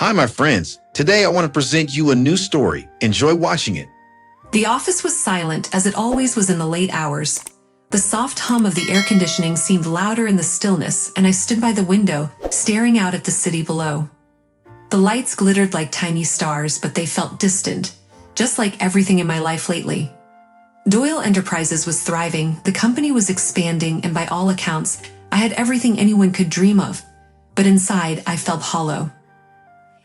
Hi, my friends. Today I want to present you a new story. Enjoy watching it. The office was silent, as it always was in the late hours. The soft hum of the air conditioning seemed louder in the stillness, and I stood by the window, staring out at the city below. The lights glittered like tiny stars, but they felt distant, just like everything in my life lately. Doyle Enterprises was thriving, the company was expanding, and by all accounts, I had everything anyone could dream of. But inside, I felt hollow.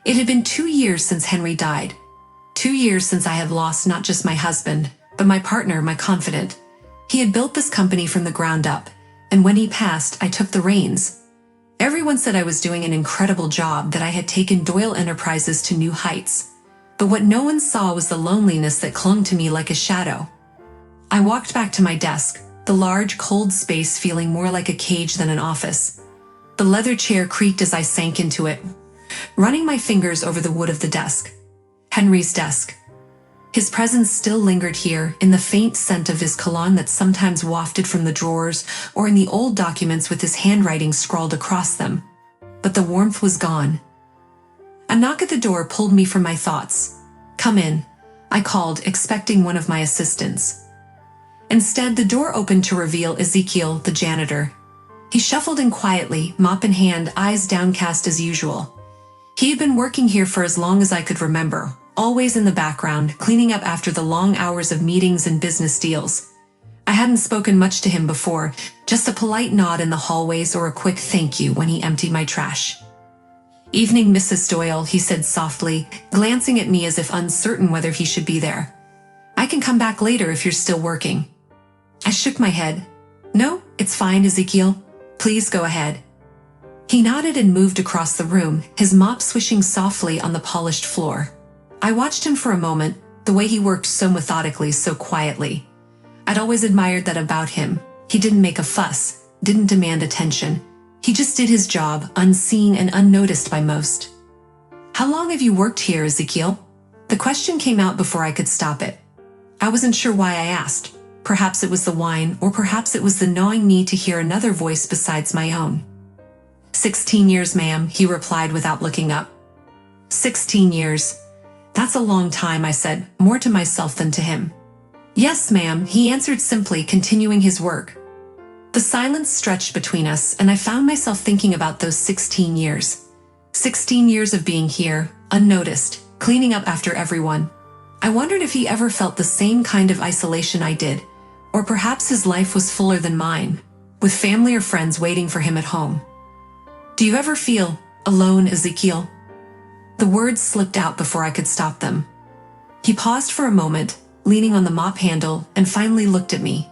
It had been 2 years since Henry died. 2 years since I had lost not just my husband, but my partner, my confidant. He had built this company from the ground up, and when he passed, I took the reins. Everyone said I was doing an incredible job, that I had taken Doyle Enterprises to new heights. But what no one saw was the loneliness that clung to me like a shadow. I walked back to my desk, the large, cold space feeling more like a cage than an office. The leather chair creaked as I sank into it, running my fingers over the wood of the desk. Henry's desk. His presence still lingered here, in the faint scent of his cologne that sometimes wafted from the drawers, or in the old documents with his handwriting scrawled across them. But the warmth was gone. A knock at the door pulled me from my thoughts. "Come in," I called, expecting one of my assistants. Instead, the door opened to reveal Ezekiel, the janitor. He shuffled in quietly, mop in hand, eyes downcast as usual. He had been working here for as long as I could remember, always in the background, cleaning up after the long hours of meetings and business deals. I hadn't spoken much to him before, just a polite nod in the hallways or a quick thank you when he emptied my trash. "Evening, Mrs. Doyle," he said softly, glancing at me as if uncertain whether he should be there. "I can come back later if you're still working." I shook my head. "No, it's fine, Ezekiel. Please go ahead." He nodded and moved across the room, his mop swishing softly on the polished floor. I watched him for a moment, the way he worked so methodically, so quietly. I'd always admired that about him. He didn't make a fuss, didn't demand attention. He just did his job, unseen and unnoticed by most. "How long have you worked here, Ezekiel?" The question came out before I could stop it. I wasn't sure why I asked. Perhaps it was the wine, or perhaps it was the gnawing need to hear another voice besides my own. 16 years, ma'am," he replied without looking up. 16 years. That's a long time, I said, more to myself than to him. "Yes, ma'am," he answered simply, continuing his work. The silence stretched between us, and I found myself thinking about those 16 years. 16 years of being here, unnoticed, cleaning up after everyone. I wondered if he ever felt the same kind of isolation I did, or perhaps his life was fuller than mine, with family or friends waiting for him at home. "Do you ever feel alone, Ezekiel?" The words slipped out before I could stop them. He paused for a moment, leaning on the mop handle, and finally looked at me.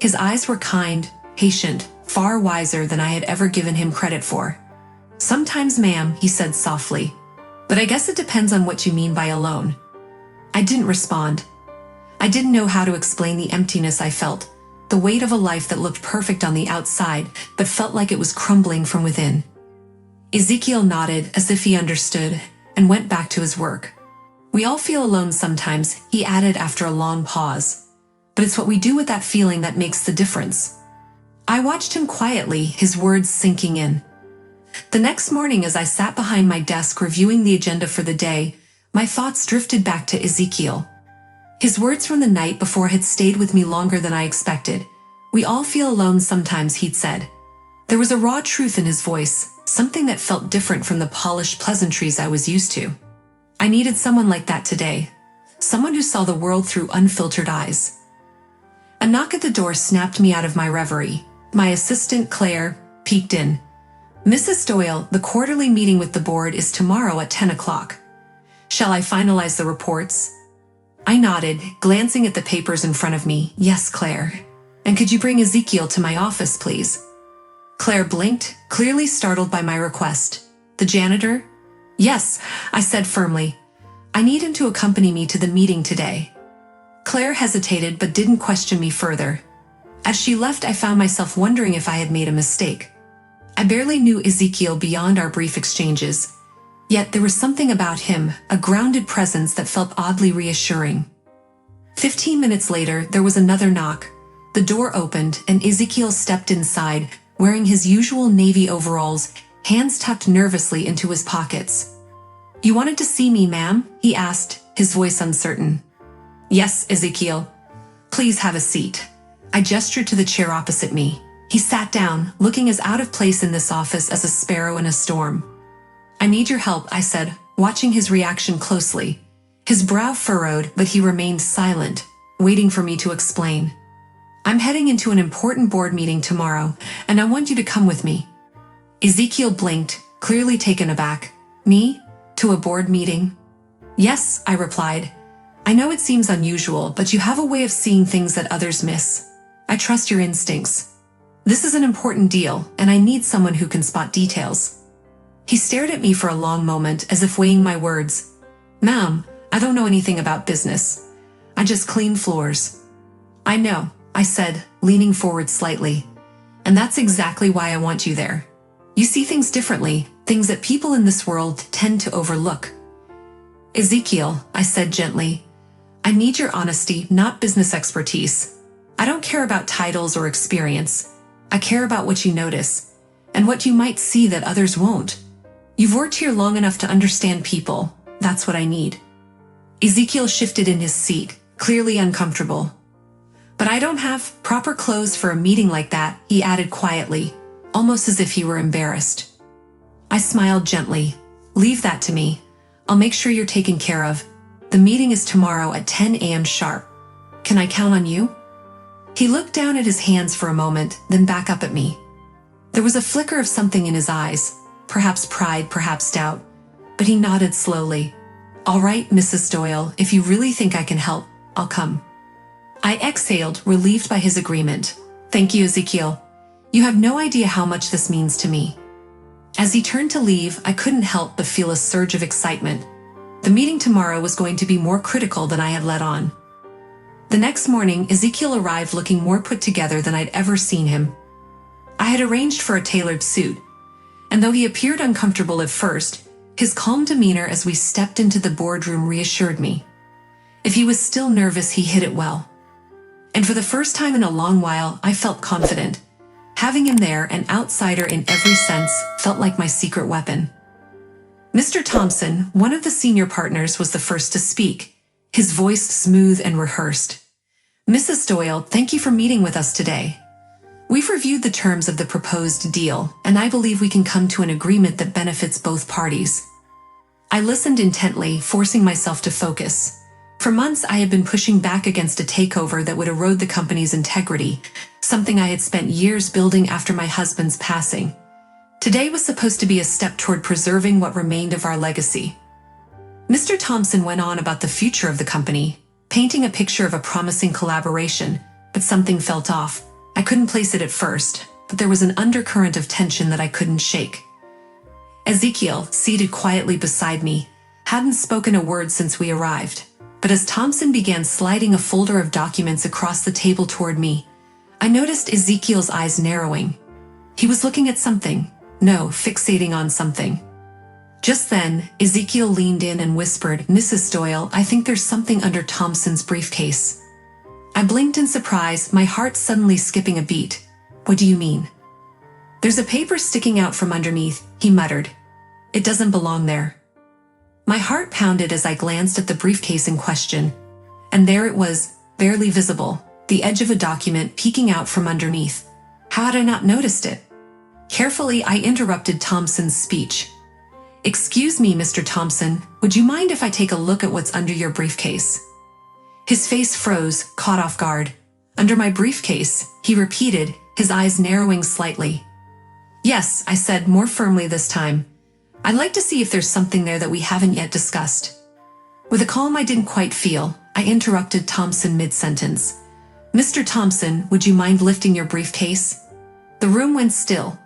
His eyes were kind, patient, far wiser than I had ever given him credit for. "Sometimes, ma'am," he said softly, "but I guess it depends on what you mean by alone." I didn't respond. I didn't know how to explain the emptiness I felt, the weight of a life that looked perfect on the outside, but felt like it was crumbling from within. Ezekiel nodded as if he understood, and went back to his work. "We all feel alone sometimes," he added after a long pause. "But it's what we do with that feeling that makes the difference." I watched him quietly, his words sinking in. The next morning, as I sat behind my desk reviewing the agenda for the day, my thoughts drifted back to Ezekiel. His words from the night before had stayed with me longer than I expected. "We all feel alone sometimes," he'd said. There was a raw truth in his voice, something that felt different from the polished pleasantries I was used to. I needed someone like that today, someone who saw the world through unfiltered eyes. A knock at the door snapped me out of my reverie. My assistant, Claire, peeked in. "Mrs. Doyle, the quarterly meeting with the board is tomorrow at 10 o'clock. Shall I finalize the reports?" I nodded, glancing at the papers in front of me. "Yes, Claire. And could you bring Ezekiel to my office, please?" Claire blinked, clearly startled by my request. "The janitor?" "Yes," I said firmly. "I need him to accompany me to the meeting today." Claire hesitated but didn't question me further. As she left, I found myself wondering if I had made a mistake. I barely knew Ezekiel beyond our brief exchanges. Yet there was something about him, a grounded presence that felt oddly reassuring. 15 minutes later, there was another knock. The door opened, and Ezekiel stepped inside, wearing his usual navy overalls, hands tucked nervously into his pockets. You wanted to see me, ma'am? He asked, his voice uncertain. Yes, Ezekiel. Please have a seat. I gestured to the chair opposite me. He sat down, looking as out of place in this office as a sparrow in a storm. I need your help, I said, watching his reaction closely. His brow furrowed, but he remained silent, waiting for me to explain. I'm heading into an important board meeting tomorrow, and I want you to come with me. Ezekiel blinked, clearly taken aback. Me? To a board meeting? Yes, I replied. I know it seems unusual, but you have a way of seeing things that others miss. I trust your instincts. This is an important deal, and I need someone who can spot details. He stared at me for a long moment, as if weighing my words. Ma'am, I don't know anything about business. I just clean floors. I know, I said, leaning forward slightly. And that's exactly why I want you there. You see things differently, things that people in this world tend to overlook. Ezekiel, I said gently, I need your honesty, not business expertise. I don't care about titles or experience. I care about what you notice, and what you might see that others won't. You've worked here long enough to understand people. That's what I need. Ezekiel shifted in his seat, clearly uncomfortable. But I don't have proper clothes for a meeting like that, he added quietly, almost as if he were embarrassed. I smiled gently. Leave that to me. I'll make sure you're taken care of. The meeting is tomorrow at 10 a.m. sharp. Can I count on you? He looked down at his hands for a moment, then back up at me. There was a flicker of something in his eyes, perhaps pride, perhaps doubt, but he nodded slowly. All right, Mrs. Doyle, if you really think I can help, I'll come. I exhaled, relieved by his agreement. Thank you, Ezekiel. You have no idea how much this means to me. As he turned to leave, I couldn't help but feel a surge of excitement. The meeting tomorrow was going to be more critical than I had let on. The next morning, Ezekiel arrived looking more put together than I'd ever seen him. I had arranged for a tailored suit, and though he appeared uncomfortable at first, his calm demeanor as we stepped into the boardroom reassured me. If he was still nervous, he hid it well. And for the first time in a long while, I felt confident. Having him there, an outsider in every sense, felt like my secret weapon. Mr. Thompson, one of the senior partners, was the first to speak, his voice smooth and rehearsed. Mrs. Doyle, thank you for meeting with us today. We've reviewed the terms of the proposed deal, and I believe we can come to an agreement that benefits both parties. I listened intently, forcing myself to focus. For months, I had been pushing back against a takeover that would erode the company's integrity, something I had spent years building after my husband's passing. Today was supposed to be a step toward preserving what remained of our legacy. Mr. Thompson went on about the future of the company, painting a picture of a promising collaboration, but something felt off. I couldn't place it at first, but there was an undercurrent of tension that I couldn't shake. Ezekiel, seated quietly beside me, hadn't spoken a word since we arrived, but as Thompson began sliding a folder of documents across the table toward me, I noticed Ezekiel's eyes narrowing. He was looking at something, fixating on something. Just then, Ezekiel leaned in and whispered, Mrs. Doyle, I think there's something under Thompson's briefcase. I blinked in surprise, my heart suddenly skipping a beat. What do you mean? There's a paper sticking out from underneath, he muttered. It doesn't belong there. My heart pounded as I glanced at the briefcase in question, and there it was, barely visible, the edge of a document peeking out from underneath. How had I not noticed it? Carefully, I interrupted Thompson's speech. Excuse me, Mr. Thompson, would you mind if I take a look at what's under your briefcase? His face froze, caught off guard. Under my briefcase, he repeated, his eyes narrowing slightly. Yes, I said more firmly this time. I'd like to see if there's something there that we haven't yet discussed. With a calm I didn't quite feel, I interrupted Thompson mid-sentence. Mr. Thompson, would you mind lifting your briefcase? The room went still.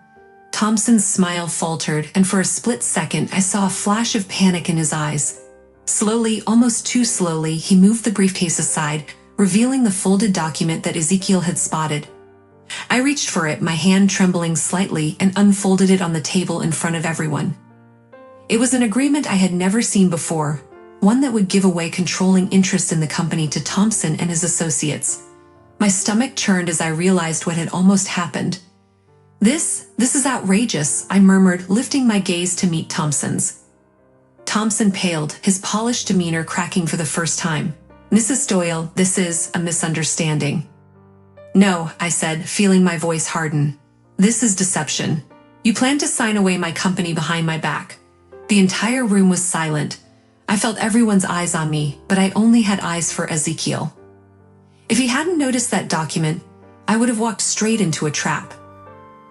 Thompson's smile faltered, and for a split second I saw a flash of panic in his eyes. Slowly, almost too slowly, he moved the briefcase aside, revealing the folded document that Ezekiel had spotted. I reached for it, my hand trembling slightly, and unfolded it on the table in front of everyone. It was an agreement I had never seen before, one that would give away controlling interest in the company to Thompson and his associates. My stomach churned as I realized what had almost happened. This is outrageous, I murmured, lifting my gaze to meet Thompson's. Thompson paled, his polished demeanor cracking for the first time. Mrs. Doyle, this is a misunderstanding. No, I said, feeling my voice harden. This is deception. You plan to sign away my company behind my back. The entire room was silent. I felt everyone's eyes on me, but I only had eyes for Ezekiel. If he hadn't noticed that document, I would have walked straight into a trap.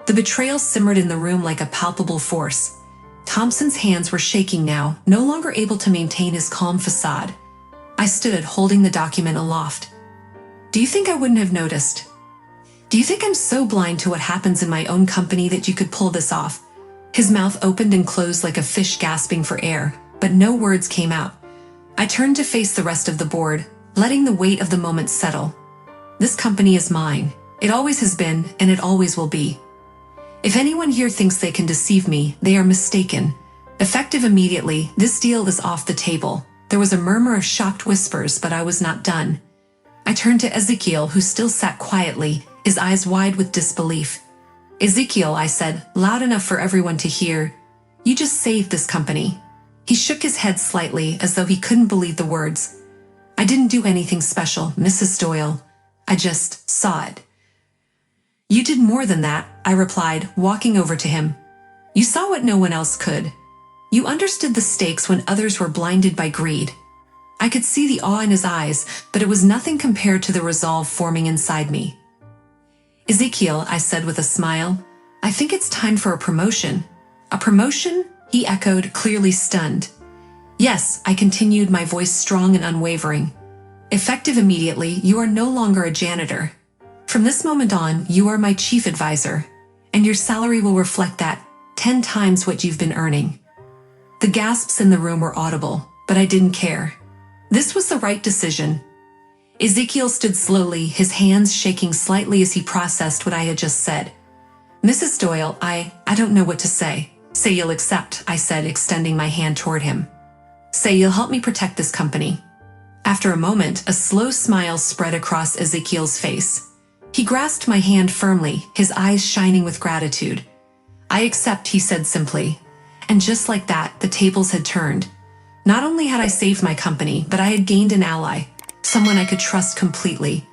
The betrayal simmered in the room like a palpable force. Thompson's hands were shaking now, no longer able to maintain his calm facade. I stood holding the document aloft. Do you think I wouldn't have noticed? Do you think I'm so blind to what happens in my own company that you could pull this off? His mouth opened and closed like a fish gasping for air, but no words came out. I turned to face the rest of the board, letting the weight of the moment settle. This company is mine. It always has been, and it always will be. If anyone here thinks they can deceive me, they are mistaken. Effective immediately, this deal is off the table. There was a murmur of shocked whispers, but I was not done. I turned to Ezekiel, who still sat quietly, his eyes wide with disbelief. Ezekiel, I said, loud enough for everyone to hear, you just saved this company. He shook his head slightly, as though he couldn't believe the words. I didn't do anything special, Mrs. Doyle. I just saw it. You did more than that, I replied, walking over to him. You saw what no one else could. You understood the stakes when others were blinded by greed. I could see the awe in his eyes, but it was nothing compared to the resolve forming inside me. Ezekiel, I said with a smile, I think it's time for a promotion. A promotion? He echoed, clearly stunned. Yes, I continued, my voice strong and unwavering. Effective immediately, you are no longer a janitor. From this moment on, you are my chief advisor, and your salary will reflect that, 10 times what you've been earning. The gasps in the room were audible, but I didn't care. This was the right decision. Ezekiel stood slowly, his hands shaking slightly as he processed what I had just said. Mrs. Doyle, I don't know what to say. Say you'll accept, I said, extending my hand toward him. Say you'll help me protect this company. After a moment, a slow smile spread across Ezekiel's face. He grasped my hand firmly, his eyes shining with gratitude. I accept, he said simply. And just like that, the tables had turned. Not only had I saved my company, but I had gained an ally, someone I could trust completely.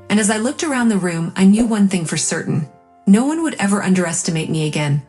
And as I looked around the room, I knew one thing for certain. No one would ever underestimate me again.